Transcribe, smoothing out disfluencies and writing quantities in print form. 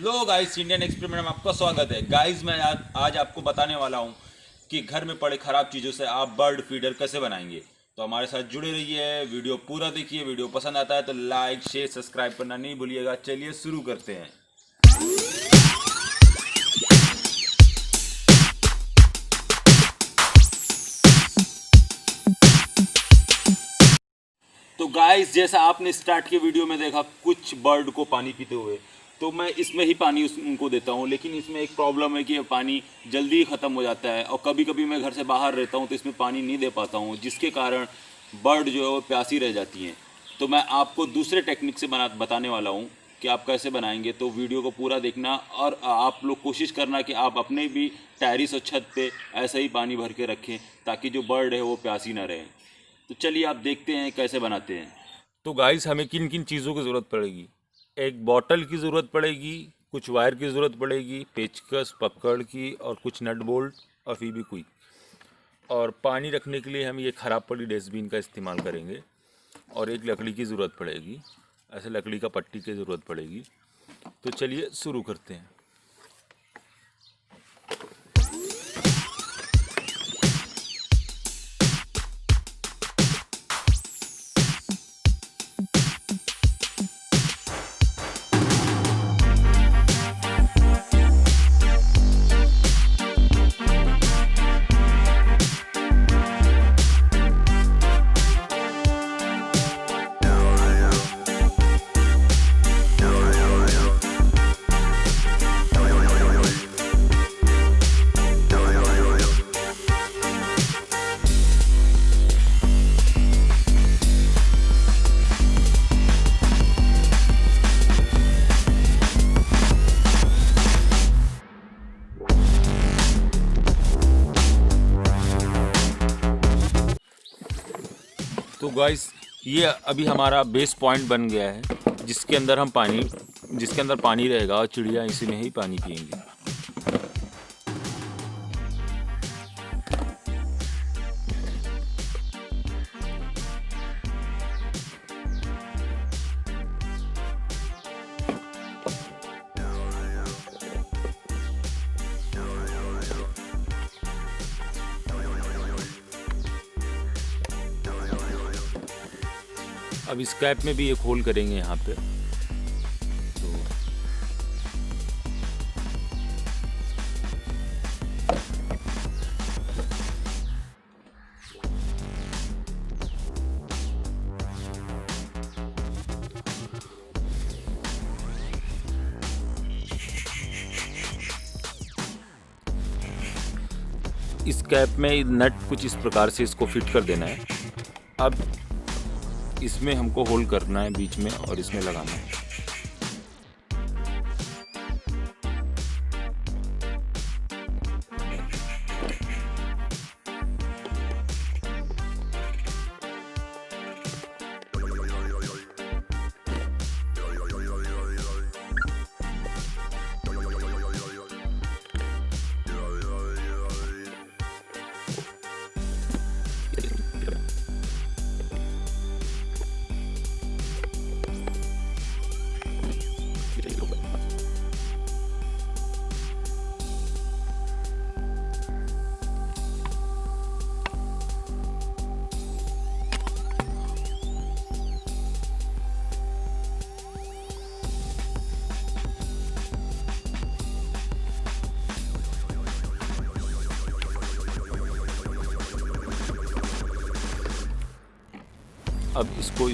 Hello guys, Indian experiment में आपका स्वागत है। गाइस मैं आज आपको बताने वाला हूँ कि घर में पड़े खराब चीज़ों से आप बर्ड फीडर कैसे बनाएंगे। तो हमारे साथ जुड़े रहिए, वीडियो पूरा देखिए। वीडियो पसंद आता है तो लाइक शेयर सब्सक्राइब करना नहीं भूलिएगा। चलिए शुरू करते हैं। तो गाइस, जैसा आपने स्टार्ट के वीडियो में देखा कुछ बर्ड को पानी पीते हुए, तो मैं इसमें ही पानी उनको देता हूँ। लेकिन इसमें एक प्रॉब्लम है कि ये पानी जल्दी ही ख़त्म हो जाता है और कभी कभी मैं घर से बाहर रहता हूँ तो इसमें पानी नहीं दे पाता हूँ, जिसके कारण बर्ड जो है वो प्यासी रह जाती हैं। तो मैं आपको दूसरे टेक्निक से बताने वाला हूँ कि आप कैसे बनाएंगे। तो वीडियो को पूरा देखना और आप लोग कोशिश करना कि आप अपने भी टेरेस और छत पे ऐसा ही पानी भर के रखें ताकि जो बर्ड है वो प्यासी ना रहे। तो चलिए आप देखते हैं कैसे बनाते हैं। तो गाइस, हमें किन किन चीज़ों की ज़रूरत पड़ेगी। एक बॉटल की ज़रूरत पड़ेगी, कुछ वायर की ज़रूरत पड़ेगी, पेचकस, पकड़ की और कुछ नट बोल्ट और फेविक्विक। और पानी रखने के लिए हम ये ख़राब पड़ी डस्टबिन का इस्तेमाल करेंगे। और एक लकड़ी की ज़रूरत पड़ेगी, ऐसे लकड़ी का पट्टी की ज़रूरत पड़ेगी। तो चलिए शुरू करते हैं। तो गाइस, ये अभी हमारा बेस पॉइंट बन गया है जिसके अंदर पानी रहेगा और चिड़िया इसी में ही पानी पिएंगी। अब इस कैप में भी एक होल करेंगे यहाँ पे। तो इस कैप में नट कुछ इस प्रकार से इसको फिट कर देना है। अब इसमें हमको होल करना है बीच में और इसमें लगाना है। अब इसको